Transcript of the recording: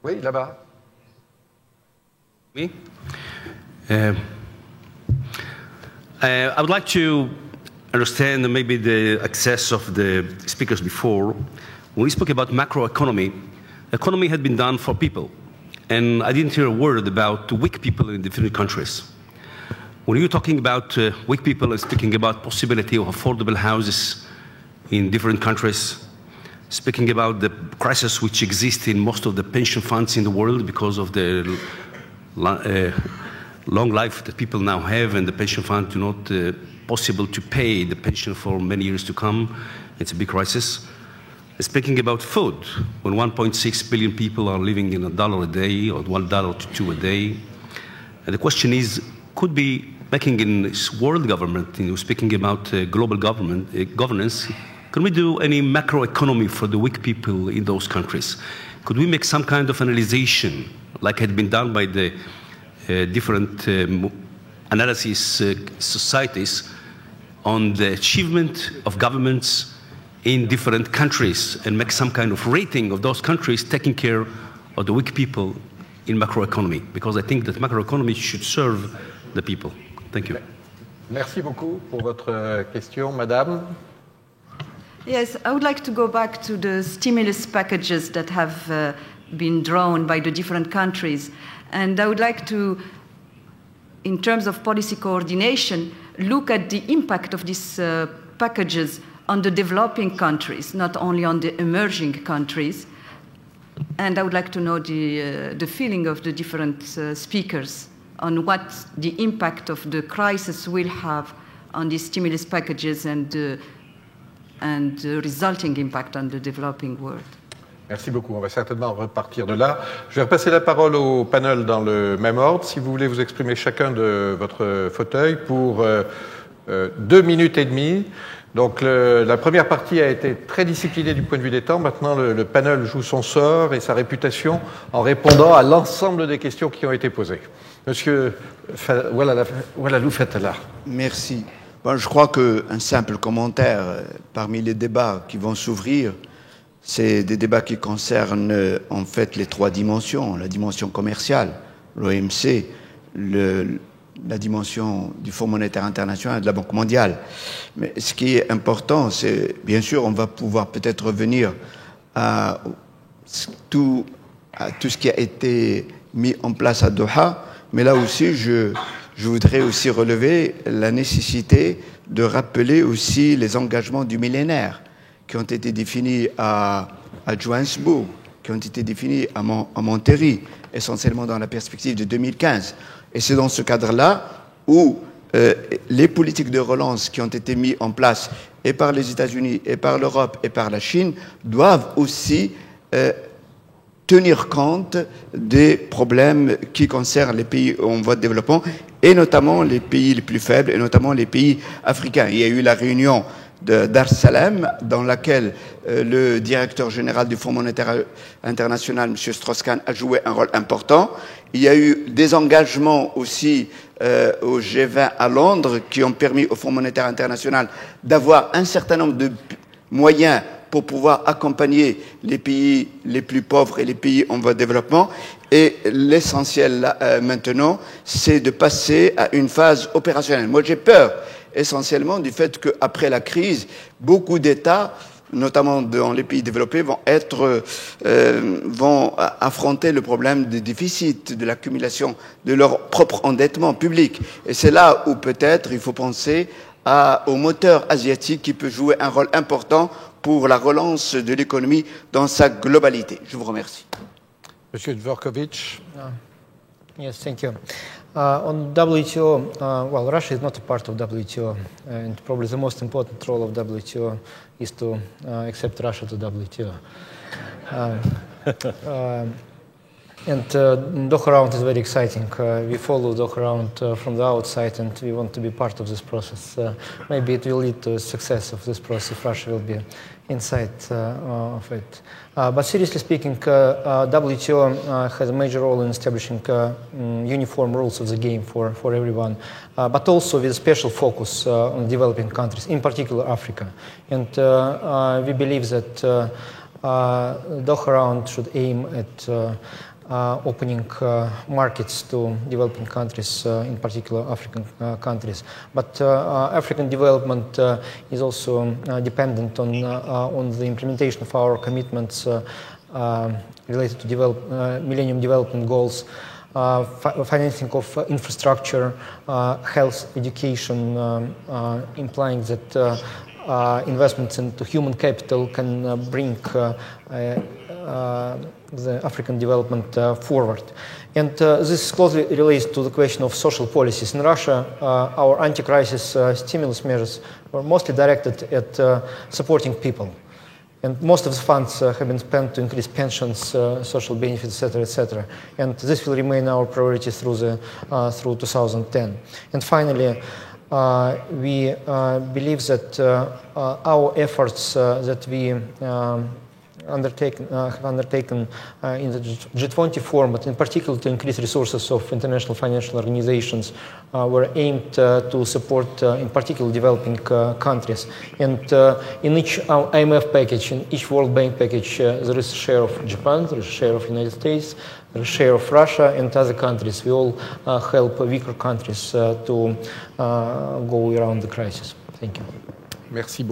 Oui, là-bas. Me? I would like to understand maybe the access of the speakers before. When we spoke about macroeconomy, economy had been done for people. And I didn't hear a word about weak people in different countries. When you're talking about weak people and speaking about possibility of affordable houses in different countries, speaking about the crisis which exists in most of the pension funds in the world because of the long life that people now have, and the pension fund do not possible to pay the pension for many years to come. It's a big crisis. Speaking about food, when 1.6 billion people are living in $1 a day or $1 to $2 a day, and the question is, could be making in this world government, speaking about global governance, can we do any macroeconomy for the weak people in those countries? Could we make some kind of analysis, like had been done by the different analysis societies, on the achievement of governments in different countries, and make some kind of rating of those countries taking care of the weak people in macroeconomy? Because I think that macroeconomy should serve the people. Thank you. Merci beaucoup pour votre question, Madame. Yes, I would like to go back to the stimulus packages that have been drawn by the different countries. And I would like to, in terms of policy coordination, look at the impact of these packages on the developing countries, not only on the emerging countries. And I would like to know the feeling of the different speakers on what the impact of the crisis will have on these stimulus packages and the resulting impact on the developing world. Merci beaucoup. On va certainement repartir de là. Je vais repasser la parole au panel dans le même ordre. Si vous voulez vous exprimer chacun de votre fauteuil pour 2 minutes et demie. Donc la première partie a été très disciplinée du point de vue des temps. Maintenant, le panel joue son sort et sa réputation en répondant à l'ensemble des questions qui ont été posées. Monsieur Oualalou Fetala. Merci. Bon, je crois qu'un simple commentaire parmi les débats qui vont s'ouvrir, c'est des débats qui concernent en fait les 3 dimensions. La dimension commerciale, l'OMC, la dimension du Fonds monétaire international et de la Banque mondiale. Mais ce qui est important, c'est, bien sûr, on va pouvoir peut-être revenir à tout ce qui a été mis en place à Doha, mais là aussi, je voudrais aussi relever la nécessité de rappeler aussi les engagements du millénaire qui ont été définis à Johannesburg, qui ont été définis à Monterrey, essentiellement dans la perspective de 2015. Et c'est dans ce cadre-là où les politiques de relance qui ont été mises en place et par les États-Unis, et par l'Europe, et par la Chine, doivent aussi tenir compte des problèmes qui concernent les pays en voie de développement, et notamment les pays les plus faibles, et notamment les pays africains. Il y a eu la réunion de Dar es Salaam, dans laquelle le directeur général du Fonds monétaire international, M. Strauss-Kahn, a joué un rôle important. Il y a eu des engagements aussi au G20 à Londres qui ont permis au Fonds monétaire international d'avoir un certain nombre de moyens pour pouvoir accompagner les pays les plus pauvres et les pays en voie de développement. Et l'essentiel maintenant, c'est de passer à une phase opérationnelle. Moi, j'ai peur essentiellement du fait qu'après la crise, beaucoup d'États, notamment dans les pays développés, vont affronter le problème des déficits, de l'accumulation de leur propre endettement public. Et c'est là où peut-être il faut penser au moteur asiatique qui peut jouer un rôle important pour la relance de l'économie dans sa globalité. Je vous remercie. Monsieur Dvorkovich. Yes, thank you. On WTO, well, Russia is not a part of WTO, and probably the most important role of WTO is to accept Russia to WTO. And Doha Round is very exciting. We follow Doha Round from the outside, and we want to be part of this process. Maybe it will lead to success of this process if Russia will be inside of it. But seriously speaking, WTO has a major role in establishing uniform rules of the game for everyone, but also with a special focus on developing countries, in particular Africa. And we believe that Doha round should aim at opening markets to developing countries, in particular African countries. But African development is also dependent on the implementation of our commitments related to Millennium Development Goals, financing of infrastructure, health, education, implying that investments into human capital can bring the African development forward. And this closely relates to the question of social policies. In Russia, our anti-crisis stimulus measures were mostly directed at supporting people. And most of the funds have been spent to increase pensions, social benefits, etc. And this will remain our priority through 2010. And finally, we believe that our efforts that we have undertaken in the G20 format, in particular to increase resources of international financial organizations, were aimed to support, in particular, developing countries. And in each IMF package, in each World Bank package, there is a share of Japan, there is a share of the United States, there is a share of Russia and other countries. We all help weaker countries to go around the crisis. Thank you. Merci beaucoup.